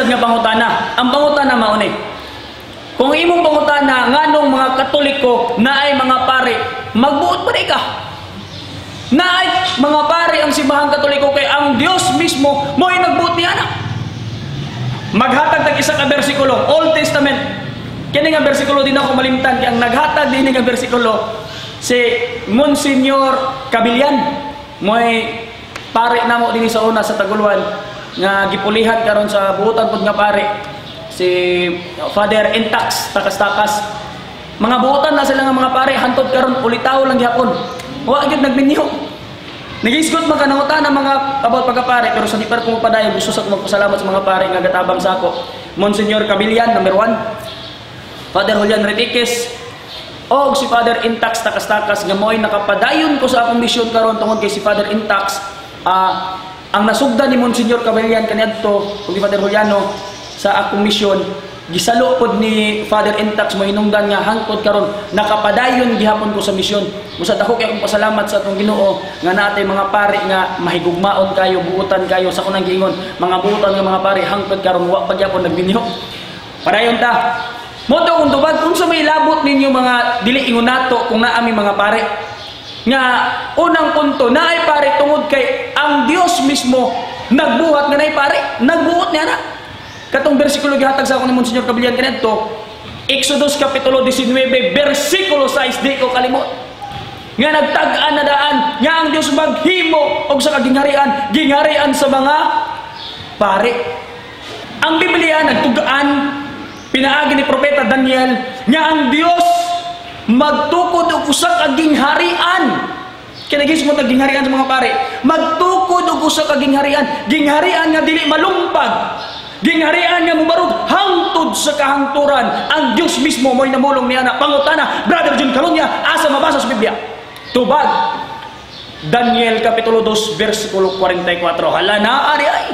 sad nga pangutana. Ang pangutana mao ni, kung imong pangutana nganong mga Katoliko naay mga pare, magbuot pa ka. Naay mga pare ang simbahan Katoliko kay ang Dios mismo mo'y nagbuot niya na. Maghatag tag isa ka bersikulo, Old Testament. Kini nga bersikulo din ako malimtan kay ang naghatag din nga bersikulo si Monsignor Cabilian. Mo'y pare namo dinhi sa una sa Taguluan nga gipulihan karon sa buotan pud nga pare. Si Father Intax, takas-takas. Mga buotan na sila nga mga pare, hantod karon ulitaw lang gyapon. Wa gyud nagminyo. Nagisgot man kanangutan ang mga about pagkapare, pero sa di pa ko padayon gusto sa magpasalamat sa mga pare nga gatabang sako. Monsignor Cabilian, number 1. Father Julian Retiques, og si Father Intax, takas-takas nga mo'y nakapadayon ko sa akong misyon karon tungod kay si Father Intax. Ang nasugdan ni Monsignor Cabilian kaniadto ug ni Father Juliano sa akong misyon, gisalo pod ni Father Intax mo hinungdan nga hangtod karon nakapadayon gihapon ko sa misyon. Musad ako kay akong pasalamat sa atong Ginoo nga natay mga pare nga mahigugmaon kayo, buutan kayo sa kunang giingon, mga buutan nga mga pare hangtod karon wa pa gyapon nagbinyo. Padayon ta. Mo to kung tubag unsa may labot ninyo mga dili ingon nato kung naa mi mga pare. Nga unang punto naay pare tungod kay ang Dios mismo nagbuhat nga naay pare, nagbuot niya na. Katong bersikulo gihatag sa ako ni Monsignor Cabilian kanadto, Exodus kapitulo 19 bersikulo 6, di ko kalimot. Nga nagtag-an na daan nga ang Dios maghimo og sa kagingharian, gingharian sa mga pare. Ang Biblia nagtugaan pinaagi ni propeta Daniel nga ang Dios magtukod og usa ka gingharian. Kinagis mo gingharian sa mga pare. Magtukod og usa ka gingharian, gingharian nga dili malumpag. Gingharian nga mubarog hangtod sa kahangturan. Ang Dios mismo mo'y namulong niya na pangutana. Brother John Calunya, asa mabasa sa Biblia? Tubag Daniel kapitulo 2 versikulo 44. Hala na ari ay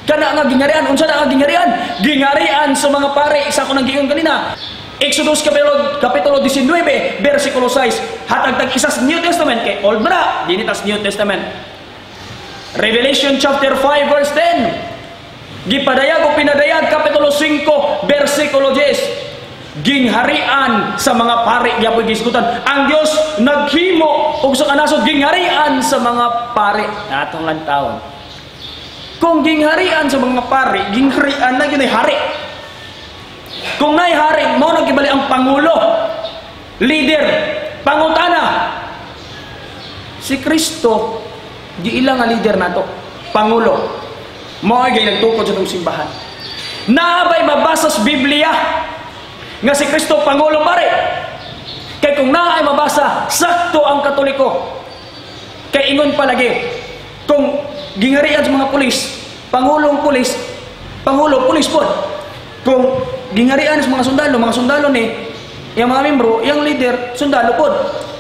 kana nga gingharian. Unsa na nga gingharian? Gingharian sa mga pare. Isa ko nang giingon kanina. Exodus kapitulo 19 versikulo 6. Hatag tag isa sa New Testament kay Old Bra, dinitas New Testament. Revelation chapter 5 verse 10. Gipadayag o pinadayag kapitulo 5 bersikulo 10. Gingharian sa mga pare gyapon gisgutan. Ang Dios naghimo og sa kanasod gingharian sa mga pare atong lantawon. Kung gingharian sa mga pare, gingharian na gyud hari. Kung nay hari mo nagibali ang pangulo, leader, pangutana. Si Kristo di ilang nga leader nato, pangulo. Mao ay nagtukod sa itong simbahan. Naabay mabasa sa Biblia nga si Kristo pangulo pare. Kay kung naay mabasa, sakto ang Katoliko. Kay ingon palagi, kung gingharian sa mga pulis, pangulong pulis, pangulo pulis po. Kung gingharian sa mga sundalo ni, yung mga membro, yung leader, sundalo po.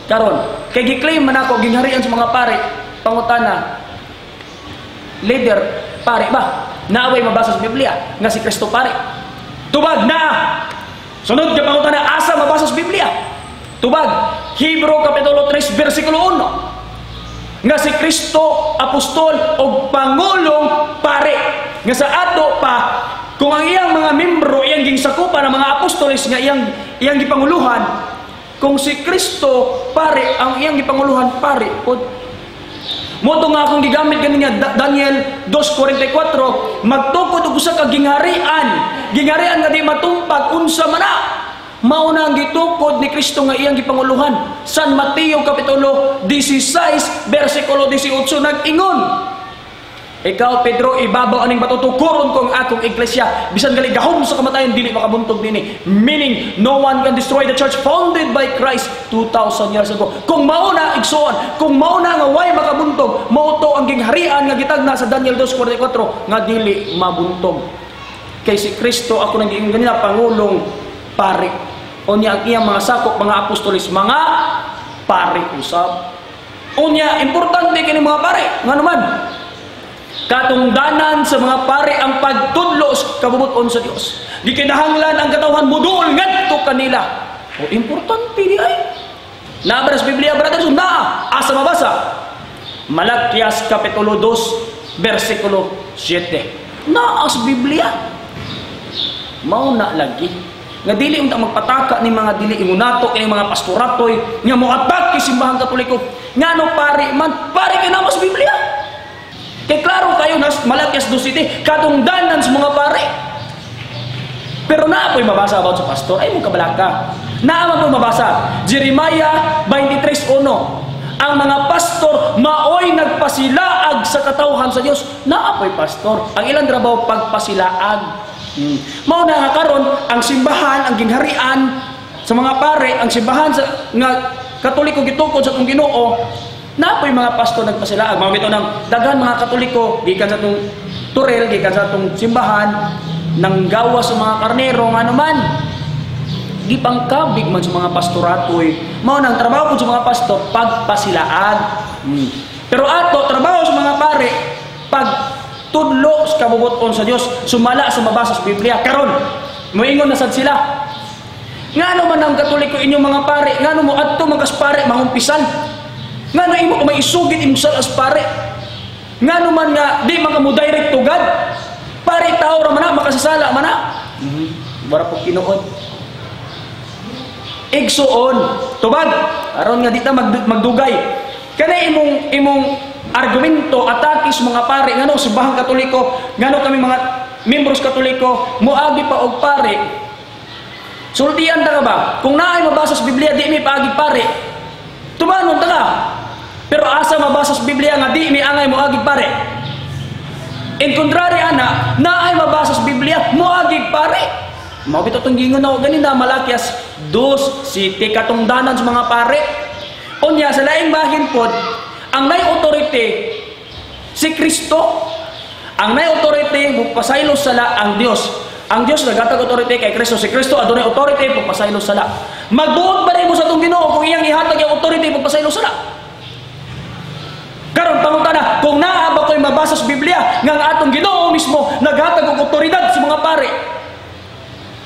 Karon, kay giklaim man ako gingharian sa mga pare, pangutana, leader, pare ba? Naaway mabasa sa Biblia nga si Kristo pare. Tubag na. Sunod ka pangutana asa mabasa sa Biblia. Tubag Hebrew kapitulo 3 bersikulo 1. Nga si Kristo apostol o pangulong pare. Nga sa ato pa kung ang iyang mga membro iyang ginsakupan ng mga apostoles nga iyang gipanguluhan, kung si Kristo pare ang iyang gipanguluhan pare pod. Moto nga akong gigamit kanina Daniel 2:44, magtukod og usa ka gingharian nga di matumpag unsa man na. Mao na ang gitukod ni Kristo nga iyang gipanguluhan. San Mateo kapitulo 16 bersikulo 18 nag-ingon, ikaw Pedro ibabaw aning matutukuron ko ang akong iglesia, bisan gali gahom sa kamatayon dili makabuntog nini. Meaning no one can destroy the church founded by Christ 2,000 years ago. Kung mao na igsuon, kung mao na nga way makabuntog, mao to ang gingharian nga gitagna sa Daniel 2:44 nga dili mabuntog. Kay si Kristo ako nang giingon kanina pangulong pare. Unya ang iyang mga sakop mga apostoles mga pare usab. Unya importante kini mga pare nganuman katungdanan sa mga pare ang pagtudlo sa kabubuton sa Dios. Di kinahanglan ang katawhan mudul ngadto kanila. O importante di ay. Nabras Biblia brother sunda asa mabasa. Malakias kapitulo 2 bersikulo 7. Naas Biblia. mauna lagi. Nga dili unta magpataka ni mga dili imunato kini mga pastoratoy nga moatak simbahan Katoliko. Ngano pare man, pare kay namos Biblia. Kay klaro kayo nas Malakias 2:7 katungdanan sa mga pare. Pero naa po'y mabasa about sa pastor, ay mo kabalaka. Naa man po'y mabasa, Jeremiah 23:1. Ang mga pastor maoy nagpasilaag sa katawhan sa Dios. Naa po'y pastor. Ang ilang trabaho pagpasilaag. Mao na nga karon ang simbahan, ang ginharian sa mga pare, ang simbahan sa nga Katoliko gitukod sa atong Ginoo. Na po'y mga pastor nagpasilaag. Mao bitaw ng daghan mga Katoliko gikan sa atong turel, gikan sa atong simbahan nang gawa sa mga karnero nga naman gipangkabig man sa mga pastoratoy. Mao nang trabaho sa mga pastor pagpasilaag. Pero ato trabaho sa mga pare pag tudlo sa kabubuton sa Dios, sumala sa mabasa sa Biblia. Karon moingon na sad sila, ngano man ang Katoliko inyong mga pare, ngano mo adto magas pare mahumpisan, ngano imo ka may isugit imo sa as pare, ngano man nga di man ka mo direct to God. Pare tao ra man na makasasala man na. Bara po kinuod. Igsuon, tubag. Aron nga di ta magdugay. Kanay imong argumento atake sa mga pare ngano simbahan Katoliko, ngano kami mga membros Katoliko moagi pa og pare. Sultian ta ka ba? Kung naay mabasa sa Biblia di mi paagi pare. Tumanon ta ka. Pero asa mabasa sa Biblia nga di mi angay moagi pare. In contrary ana, naay mabasa sa Biblia moagi pare. Mao bitaw tong gingon na ganina Malakias 2:7 katungdanan sa mga pare. Unya sa laing bahin pod, ang nay authority si Kristo. Ang nay authority mupasaylo sala ang Dios. Ang Dios naghatag authority kay Kristo. Si Kristo adunay authority mupasaylo sala. Magbuot ba mo sa atong Ginoo kung iyang ihatag ang authority mupasaylo sala? Karon pangutana, kung naa ba ko'y mabasa sa Biblia nga ang atong Ginoo mismo naghatag og otoridad sa mga pare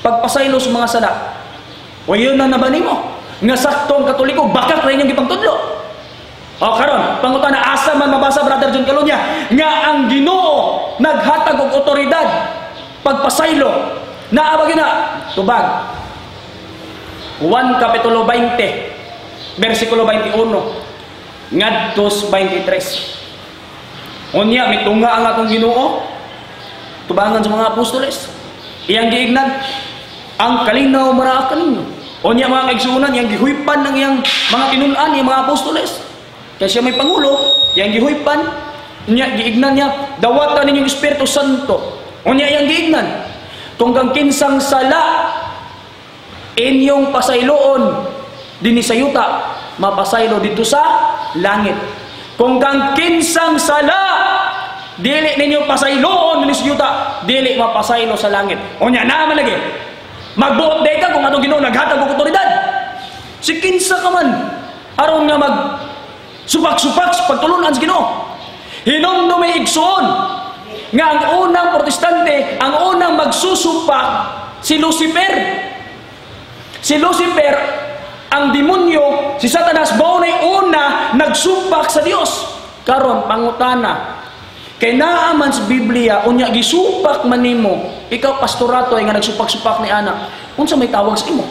pagpasaylo sa mga sala. O yun na ba nimo? Nga saktong Katoliko bakak ra inyong gipangtudlo. O karon, pangutana asa man mabasa Brother John Calunya nga ang Ginoo naghatag og otoridad pagpasaylo. Naa ba gina? Tubag. 1 Kapitulo 20 versikulo 21 ngadto 23. Unya mitunga ang atong Ginoo tubangan sa mga apostoles. Iyang giignan ang kalinaw mara kaninyo. Unya mga kaigsunan iyang gihuypan ng iyang mga tinun-an iyang mga apostoles. Kaya siya may pangulo, iyang gihuypan, unya giignan niya dawatan ninyong Espiritu Santo. Unya iyang giignan kung kang kinsang sala inyong pasayloon dinhi sa yuta mapasaylo dito sa langit. Kung kang kinsang sala dili ninyo pasayloon dinhi sa yuta dili mapasaylo sa langit. Unya na man lagi magbuot day ka kung atong Ginoo naghatag og otoridad. Si kinsa ka man aron nga mag supak-supak sa pagtulunan sa Ginoo. Hinumdum may igsoon nga ang unang protestante, ang unang magsusupak si Lucifer. Si Lucifer ang demonyo, si Satanas mao nay una nagsupak sa Dios. Karon pangutana, kay naa man sa Biblia unya gisupak man nimo, ikaw pastorato ay nga nagsupak-supak ni anak. Unsa may tawag sa imo?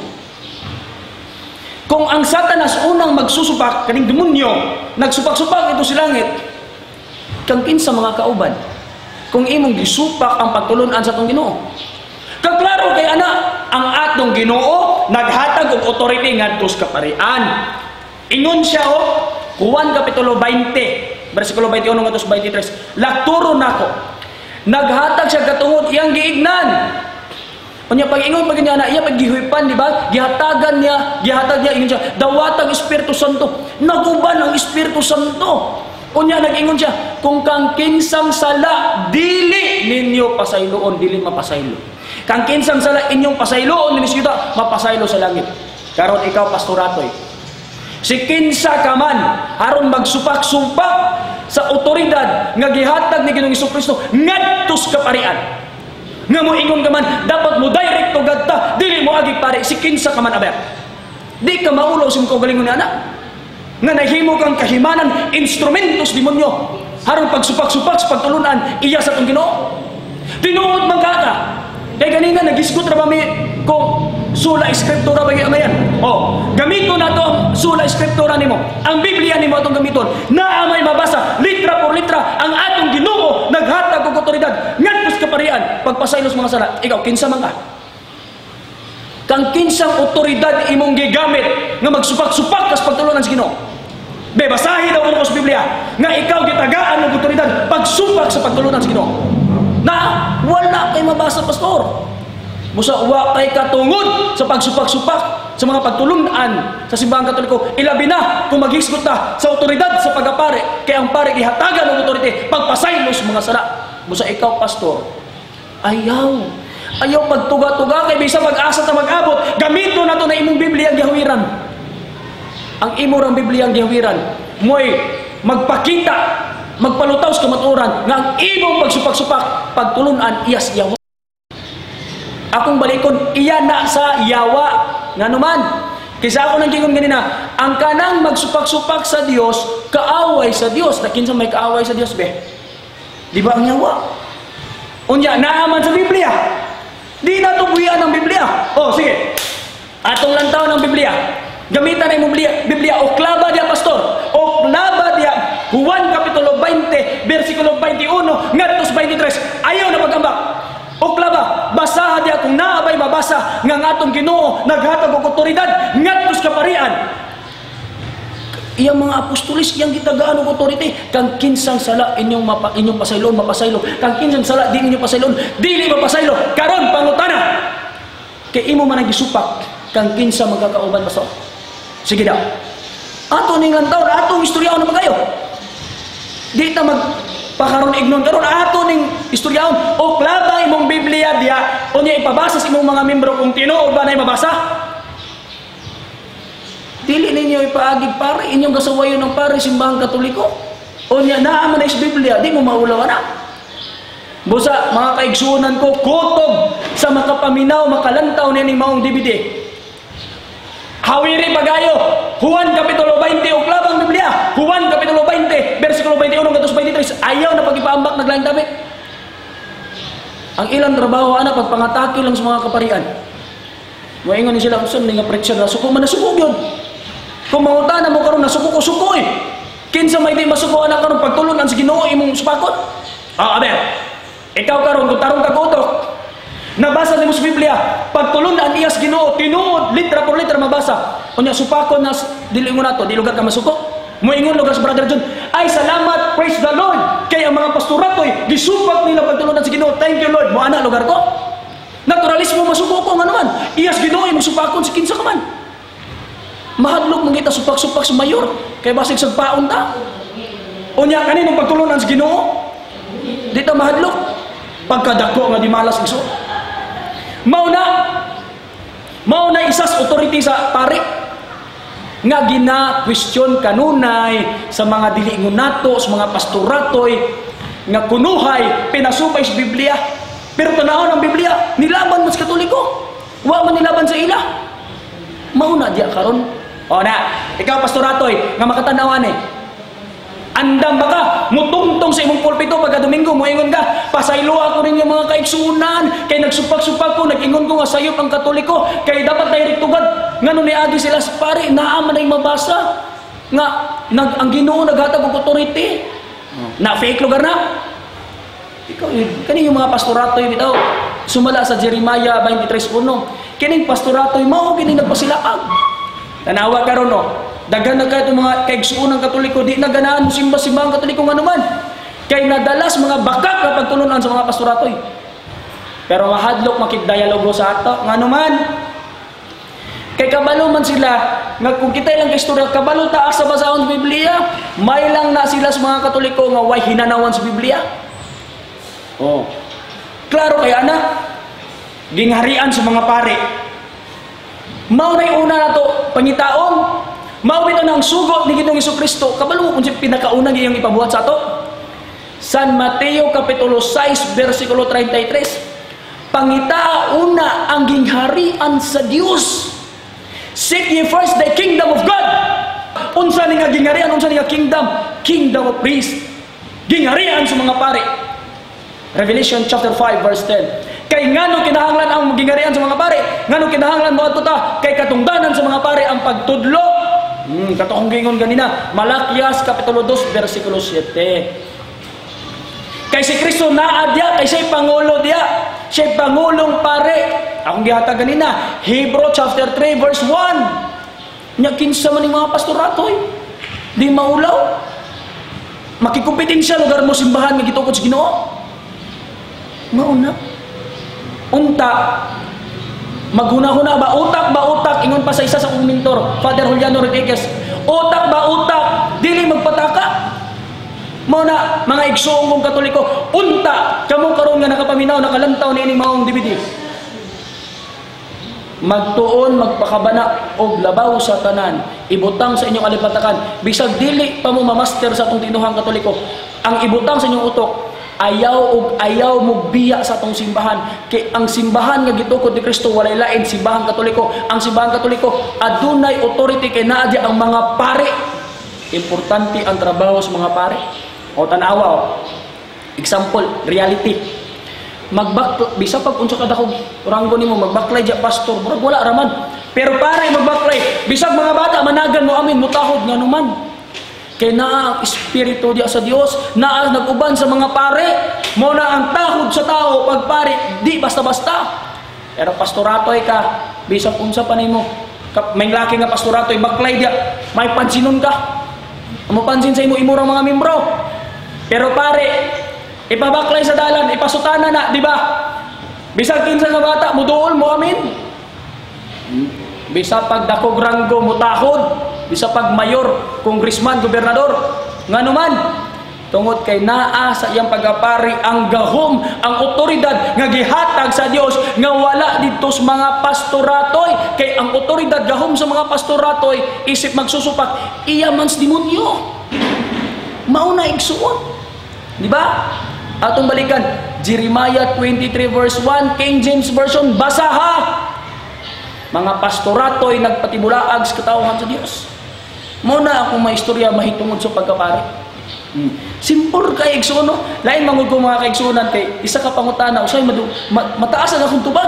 Kung ang Satanas unang magsusupak kaning demonyo, nagsupak-supak ito sa langit, kang kinsa mga kauban? Kung imong gisupak ang pagtulunan sa atong Ginoo. Kaklaro kay ana, ang atong Ginoo naghatag og authority ngadto sa kaparian. Ingon siya Juan Kapitulo 20 versikulo 21 ngadto sa 23. Lakturo nako. Naghatag siya katungod iyang giignan. Unya pag ingon pag niya na iya paggihuypan, di ba? Gihatag niya ingon siya, dawatag Espiritu Santo. Naguban ang Espiritu Santo. Unya nag-ingon siya, kung kang kinsang sala dili ninyo pasayloon, dili mapasaylo. Kang kinsang sala inyong pasayloon dinhi sa yuta, mapasaylo sa langit. Karon ikaw pastoratoy. Si kinsa ka man aron magsupak-supak sa otoridad nga gihatag ni Ginoong Jesucristo ngadto sa kaparian. Nga mo ingon ka man dapat mo direct to God ta, dili mo agi pare. Si kinsa ka man aber. Di ka maulo sa imong galingon ni anak. Nga nahimo kang kahimanan instrumentos demonyo aron pagsupak-supak sa pagtulunan iya sa atong Ginoo. Tinuod man ka Kaya ganina, nagisgot na ba mi kung sula eskriptura ba yan? Gamito na to ang sula eskriptura nimo. Ang Biblia nimo atong gamiton. Na may mabasa, litra por litra, ang atong Ginoo naghatag og otoridad ngadto sa kaparian pagpasaylos mga sala. Ikaw kinsa man ka? Kang kinsang otoridad imong gigamit nga magsupak-supak kas pagtulungan sa Ginoo. Basahin daw ko sa Biblia nga ikaw gitagaan og otoridad pagsupak sa pagtulungan sa Ginoo. Na wala kay mabasa, pastor. Busa wa kay katungod sa pagsupak-supak sa mga pagtulunan sa simbahan Katoliko. Ilabi na kung maghisgot ta sa otoridad sa pagapari, kay ang pare gihatagan og otorite pagpasaylos mga sala. Busa ikaw, pastor, ayaw pagtuga-tuga kay bisa pag-asa ta mag-abot. Gamito na to na imong Biblia ang gihawiran. Ang imo rang Biblia ang gihawiran mo'y magpakita, magpalutaw sa kamaturan nga ang imong pagsupak-supak pagtulunan iyas yawa. Akong balikon iya na sa yawa nga naman. Kaysa ako nang gingon ganina, ang kanang magsupak-supak sa Dios, kaaway sa Dios. Na kinsa may kaaway sa Dios be? Di ba ang yawa? Unya naaman sa Biblia. Di na to buyan ang Biblia. Sige. Atong lantaw ng Biblia. Gamitan na yung Biblia. Oklaba dia, pastor. Oklaba dia. Juan Kapitulo 20, versikulo 21, ngadtos 23. Ayaw na pagambak. Oklaba, basaha dia kung naabay mabasa nga atong Ginoo naghatag og otoridad ngadtos kaparian. Iyang mga apostolis iyang gitagaan og otorite kang kinsang sala inyong pasaylon mapasaylo, kang kinsang sala di ninyo pasaylon dili mapasaylo. Karon pangutana, kay imo man gisupak kang kinsa magkakauban, pastor. Sige daw. Ato ning lantaw, atong istoryaon na magayo. Di ta magpakaroon ignon karon ato ning istoryaon. Oklaba imong Biblia diya, unya ipabasa sa imong mga membro kung tinuod ba nay mabasa. Dili ninyo ipaagig pare, inyong kasawayon ng pare simbahang Katoliko. Unya naa man sa Biblia, di mo maulaw na. Busa mga kaigsuonan ko, kutob sa makapaminaw, makalantaw niya ning maong DVD. Hawiri pagayo, Juan Kapitulo 20, oklabang Biblia. Juan Kapitulo 20, versikulo 21 hanggang 23. Ayaw na pag-ipaambak naglaing damit. Ang ilang trabaho ana pagpangatake lang sa mga kaparian. Moingon ni sila usan nga preacher na suko man nasuko gyud. Kung mangutana mo karon nasuko ko suko eh. Kinsa may di masuko ana karon pagtulunan sa Ginoo imong supakot? Abe. Ikaw karon kung tarong ka utok. Nabasa nimo sa Biblia, pagtulunan iyas Ginoo, tinuod litra por litra mabasa. Unya supakon na dili mo nato, di lugar ka masuko. Moingon lugar sa Brother John, ay salamat, praise the Lord. Kay ang mga pastoratoy gisupak nila pagtulunan sa Ginoo. Thank you Lord. Mo ana lugar ko. Naturalismo masuko ko nga naman. Iyas Ginoo imong supakon si kinsa ka man. Mahadlok mong kita supak-supak sa mayor kay basig sa paon ta. Unya kaninong pagtulunan sa Ginoo? Di ta mahadlok pagkadako nga di malas iso. Mao na isas authority sa pare nga gina-question kanunay sa mga diliingon nato, sa mga pastoratoy nga kunuhay pinasupay sa Biblia. Pero tanawon ang Biblia nilaban mas Katoliko, wa man nilaban sa ila. Mao na diya karon. Ikaw pastoratoy nga makatanawan andam baka mutungtong sa imong pulpito pagka Domingo moingon ka, pasaylo ako rin yung mga kaigsunan kay nagsupak-supak ko, nag-ingon ko nga sayop ang Katoliko kay dapat direktugad ngano ni agi sila sa pare naaman ay mabasa nga ang Ginoo naghatag og authority na fake lugar na. Ikaw kani yung mga pastoratoy bitaw sumala sa Jeremiah 23:1 kining pastoratoy mao kini nagpasilaag. Tanawa karon daghan na kayo mga kaigsuon ng Katoliko, di na ganahan mo simba-simbang Katoliko nga naman. Kay nadalas mga bakak na pagtulunan sa mga pastoratoy. Pero mahadlok makigdialogo sa ato, nga naman. Kay kabalo man sila, nga kung kita ilang kaistorya, kabalo taas sa basahon sa Biblia, may lang na sila sa mga Katoliko nga way hinanawan sa Biblia. Klaro kaya na, gingharian sa mga pare. Mao na yung una na to, pangitaon, mawit na ang sugot ni Ginoong Jesucristo. Kabalo mo kung siya pinakaunang iyang ipabuhat sa ato. San Mateo Kapitulo 6 versikulo 33. Pangita una ang gingharian sa Dios. Seek ye first the kingdom of God. Unsa ni nga gingharian, unsa ni nga kingdom? Kingdom of priest. Gingharian sa mga pare. Revelation chapter 5 verse 10. Kay ngano kinahanglan ang gingarian sa mga pare? Ngano kinahanglan mo ato ta? Kay katungdanan sa mga pare ang pagtudlo. Katong gingon ganina, Malakias kapitulo 2 bersikulo 7. Kay si Kristo naa diya, kay siya'y pangulo diya. Siya'y pangulong pare. Akong gihatag ganina, Hebrew chapter 3 verse 1. Nya kinsa man ning mga pastorato di maulaw. Makikumpetensya lugar mo simbahan nga gitukod sa Ginoo. Mauna. Unta maghuna-huna ba utak ingon pa sa isa sa akong mentor, Father Juliano Rodriguez. Utak ba utak, dili magpataka. Mao na mga igsoong kong Katoliko, unta kamo karon nga nakapaminaw nakalantaw ni ining maong DVD. Magtuon magpakabana og labaw sa tanan, ibutang sa inyong alipatakan bisag dili pa mo mamaster sa atong tinuhang Katoliko. Ang ibutang sa inyong utok, ayaw mo biya sa atong simbahan. Kay ang simbahan nga gitukod ni Kristo walay lain simbahan Katoliko. Ang simbahan Katoliko adunay authority kay naa ang mga pare. Importante ang trabaho sa mga pare. O tanawa example, reality. Bisa pag unsa ka dakog ranggo nimo magbaklay diya pastor, murag wala raman. Pero para magbaklay, bisag mga bata managan mo amin mutahod nga numan. Kay naa ang espiritu diya sa Dios, naa nag-uban sa mga pare, mo na ang tahod sa tao pag pare, di basta-basta. Pero pastoratoy ka, bisag unsa pa nimo, may laki nga pastoratoy baklay diya, may pansinon ka. Amo pansin sa imo imurang mga membro. Pero pare, ipabaklay sa dalan, ipasutana na, di ba? Bisag kinsa nga bata, muduol mo amin. Bisa pag dakog ranggo mutahod, bisa pag mayor, congressman, gobernador, nganuman. Tungod kay naa sa iyang pagapari ang gahom, ang otoridad nga gihatag sa Dios nga wala dito sa mga pastoratoy. Kay ang otoridad gahom sa mga pastoratoy isip magsusupak, iya man sa demonyo. Mauna igsuon. Di ba? Atong balikan, Jeremiah 23 verse 1, King James Version, basa ha! Mga pastoratoy nagpatibulaag sa katawhan sa Dios. Muna akong maistorya mahitungod sa pagkapari. Simpor kay igsuon, no? Lain mangod ko mga kaigsuonan kay isa ka pangutana usay mataas ang akong tubag.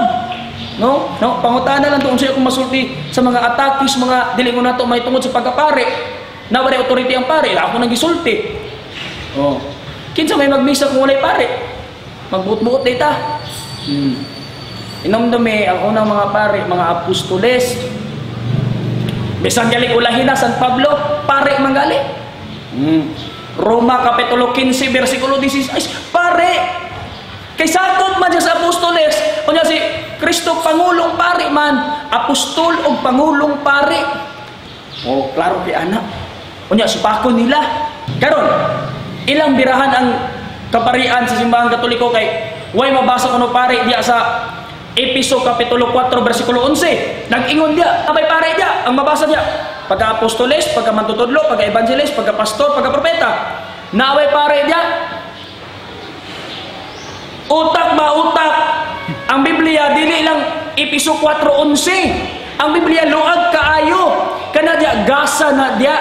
No? Pangutana lang to unsay akong masulti sa mga atakis, mga dili mo nato mahitungod sa pagkapari. Na wala authority ang pare, ako nang gisulti. Oh. Kinsa may magmisa kung walay pare? Magbuot-buot data. Inomdome ang unang mga pare, mga apostoles. Bisang gali ulahin na San Pablo, pare manggali. Roma kapitulo 15 bersikulo 16, pare. Kay sakop man sa apostoles, unya si Kristo pangulong pare man, apostol og pangulong pare. Oh, klaro kay ana. Unya supako nila. Karon ilang birahan ang kaparian sa simbahan Katoliko kay way mabasa kuno pare diya sa Episo kapitulo 4 bersikulo 11. Nag-ingon diya, abay pare diya ang mabasa diya. Pagka-apostoles, pagka-mantutudlo, pagka-evangelist, pagka-pastor, pagka-propeta. Naaway pare diya. Utak ba utak? Ang Biblia dili lang Episo 4:11. Ang Biblia luag kaayo. Kana diya gasa na diya.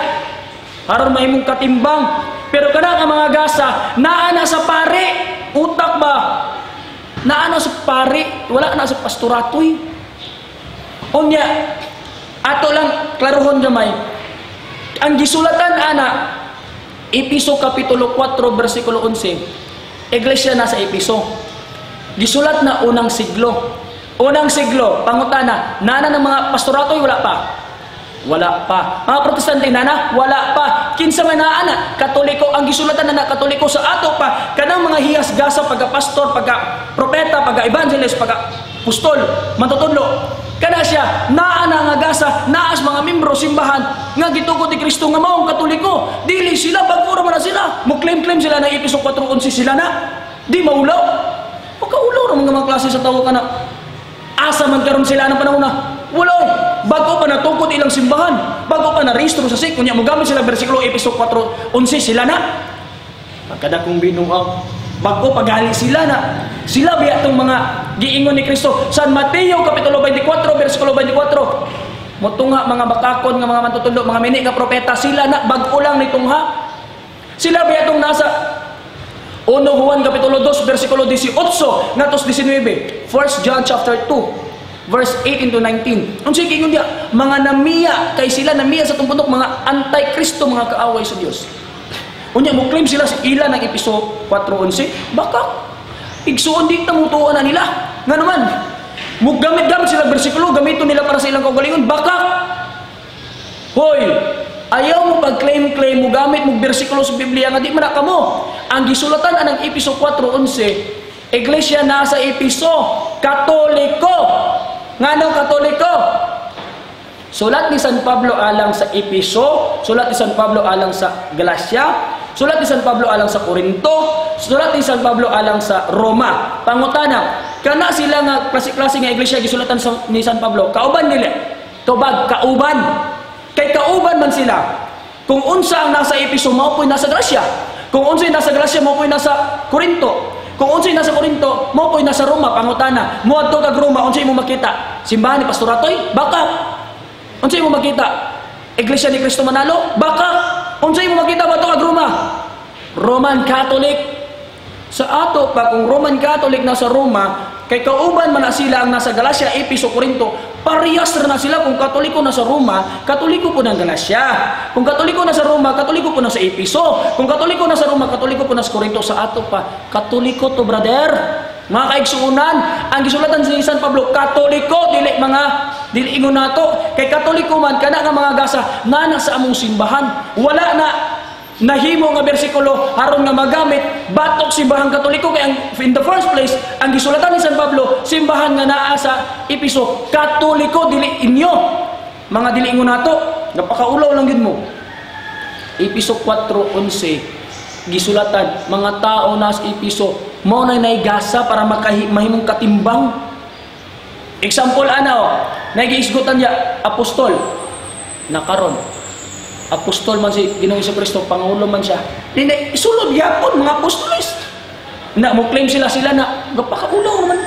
Aron mahimong katimbang. Pero kana nga mga gasa, naa na sa pare. Utak ba? Naa na sa pare. Wala na sa pastoratoy. Unya, ato lang klarohon gamay. Ang gisulatan ana, Episo kapitulo 4 bersikulo 11. Iglesia na sa Episo. Gisulat na unang siglo. Unang siglo, pangutana, nana ng mga pastoratoy wala pa. Wala pa. Mga protestante na wala pa. Kinsa man na Katoliko ang gisulatan na Katoliko sa ato pa kanang mga hiyas gasa pagka-pastor, pagka-propeta, pagka-evangelist, pagka-apostol, mantutudlo. Kana siya naa nga gasa, naas mga membro simbahan nga gitukod ni Kristo nga maong Katoliko. Dili sila bagura man na sila. Mo-claim sila na Episo 4:11 sila na. Di maulaw. Pagkaulaw ra mga klase sa tawo kana. Asa man karon sila ng panahon na wala. Bago pa natukod ilang simbahan, bago pa na-rehistro sa SIC, kunya mo gamit sila bersikulo Episo 4:11 sila na. Pagkada kong binuang, bago pagali sila na. Sila biya itong mga giingon ni Kristo. San Mateo kapitulo 24 bersikulo 24. Motungha mga bakakon nga mga mantutudlo, mga mini nga propeta sila na bago lang nitungha. Sila biya itong nasa 1 Juan Kapitulo 2, versikulo 18, ngatos 19. 1 John chapter 2, verse 18 to 19. Ang sige yun dia, mga namiya, kay sila namiya sa tumpundok, mga anti-Kristo, mga kaaway sa Diyos. Unya mo claim sila sa ila ng Episo 4:11, baka igsuon di tamutuan na nila. Nga naman, gamit-gamit sila bersikulo, gamito nila para sa ilang kaugalingon, baka hoy, ayaw mo pag-claim-claim mo gamit mo bersikulo sa Biblia nga di man ka mo. Ang gisulatan anang Episo 4:11, Iglesia nasa Episo, Katoliko. Nganong Katoliko? Sulat ni San Pablo alang sa Episo, sulat ni San Pablo alang sa Galacia, sulat ni San Pablo alang sa Corinto, sulat ni San Pablo alang sa Roma. Pangutana, kana sila nga klase-klase nga iglesia gisulatan ni San Pablo, kauban nila. Tubag, kauban. Kay kauban man sila. Kung unsa ang nasa Episo, mao po'y nasa Galacia. Kung unsay nasa Galacia, mao po'y nasa Corinto. Kung unsay nasa Corinto, mao po'y nasa Roma. Pangutana, muadto kag Roma, unsay mo makita? Simbahan ni Pastor Atoy? Baka. Unsay mo makita? Iglesia ni Cristo Manalo? Baka. Unsay mo makita ba ito kag Roma? Roman Catholic. Sa ato pa, kung Roman Catholic nasa Roma, kay kauban man na sila ang nasa Galacia, Episo, Corinto, parehas na sila. Kung Katoliko nasa Roma, Katoliko po ng Galacia. Kung Katoliko nasa Roma, Katoliko po na sa Episo. Kung Katoliko nasa Roma, Katoliko po na sa Corinto. Sa ato pa, Katoliko to, brother. Mga kaigsuunan, ang gisulatan sa San Pablo, Katoliko, dili ingon nato. Kay Katoliko man, kana nga mga gasa, nana sa among simbahan. Wala na nahimo nga bersikulo aron nga magamit batok simbahan Katoliko. Kay in the first place, ang gisulatan ni San Pablo, simbahan nga naa sa Episo, Katoliko, dili inyo. Mga dili ingon nato, napakaulaw lang gid mo. Episo 4:11, gisulatan, mga tao na sa Episo, mao na naigasa para mahimong katimbang. Example ana, nagiisgutan niya, apostol, nakaron. Apostol man si Ginoong Jesucristo, pangulo man siya. Dili isulod gyapon mga apostoles. Na mo claim sila na gapakaulaw man.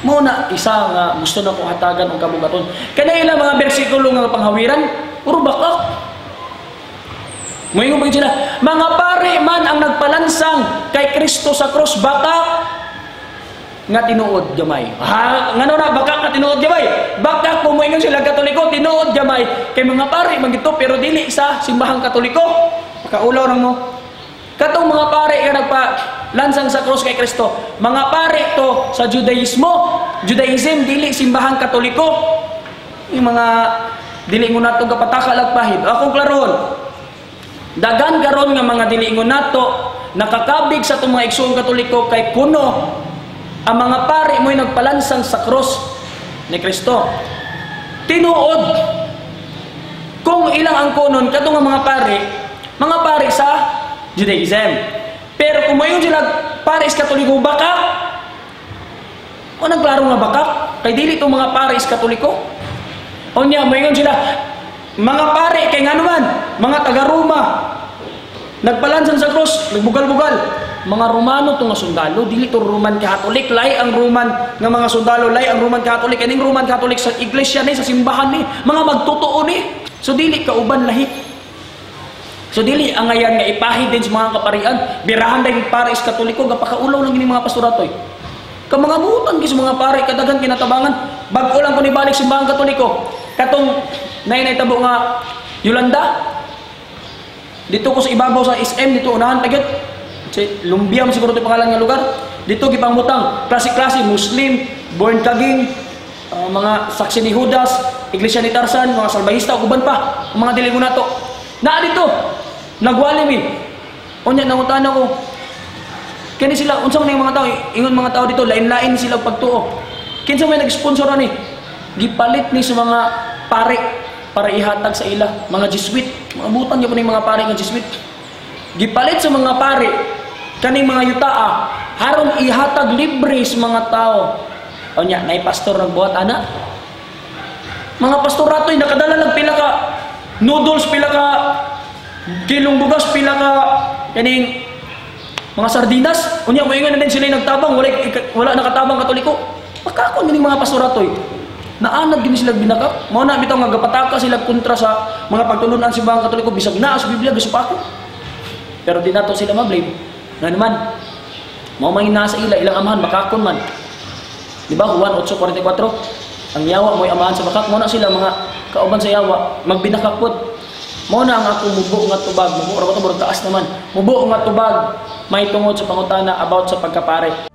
Mo na isa nga gusto na ko hatagan og kabugaton. Kana ilang mga bersikulo nga panghawiran, puro bakak. Moingon ba sila, mga pare man ang nagpalansang kay Kristo sa cross, baka nga tinuod gamay. Ha, ngano na baka nga tinuod gamay? Baka kung moingon sila Katoliko, tinuod gamay kay mga pare man gito pero dili sa simbahang Katoliko. Kaulaw ra mo. Katong mga pare nga nagpalansang sa cross kay Kristo, mga pare to sa Judaism dili simbahang Katoliko. Yung mga dili mo nato kapataka lagpahid. Akong klaron. Dagan karon nga mga diliingon nato nakakabig sa itong mga igsoong Katoliko kay kuno ang mga pari mo'y nagpalansang sa cross ni Kristo. Tinuod kung ilang ang kunon katong mga pari sa Judaism. Pero kung mayon sila pari sa Katoliko, baka o nagklaro nga baka kay dili itong mga pari sa Katoliko. O niya mayon sila mga pare, kay nga naman, mga taga-Roma, nagpalansang sa cross, nagbugal-bugal. Mga Romano to nga sundalo, dili to Roman Catholic, lay ang Roman nga mga sundalo, lay ang Roman Catholic, kaning Roman Catholic sa iglesia ni, sa simbahan ni, mga magtotoo ni. So dili kauban lahi. So dili ang ngayon nga ipahid din sa mga kaparian, birahan dahil pare is Katoliko, gapakaulaw lang gini mga pastoratoy. Kang mga butan kis mga pare, kadagan kinatabangan, bago lang ko nibalik simbahan Katoliko. Katong naitabo nga Yolanda dito ko sa ibabaw sa SM dito unahan tagit si Lumbia mo siguro ito pangalan nga lugar dito gipangmutang klase-klase Muslim, born kaging mga saksi ni Judas, iglesia ni Tarzan, mga salbahista uban pa mga dili mo nato na dito nagwali mi unya nangutan ako kani sila unsang ning mga tao ingon mga tao dito lain-lain sila pagtuo kinsa may nag-sponsor ani gipalit ni sa mga pare para ihatag sa ila mga Jesuit mga butan gyud ni mga pare nga Jesuit gipalit sa mga pare kaning mga yutaa haron ihatag libre sa mga tao o nya nay pastor nagbuhat ana mga pastoratoy nakadala lang pila ka noodles pila ka kilong bugas pila ka kaning mga sardinas unya moingon na din sila nagtabang wala nakatabang Katoliko pakakon ni mga pastoratoy naanad gini sila binakap. Mao na bitaw nga gapataka sila kontra sa mga pagtulunan sa simbahang Katoliko bisag naa sa Biblia gisupako. Pero di nato sila ma-blame. Nga naman, mao may nasa ila ilang amahan bakakon man. Di ba? Juan 8:44. Ang yawa mo'y amahan sa bakak. Mo na sila mga kauban sa yawa, magbinakak pod. Mo na ang akong mubo nga tubag, mubo ra ko to taas naman. Mubo nga tubag may tungod sa pangutana about sa pagkapare.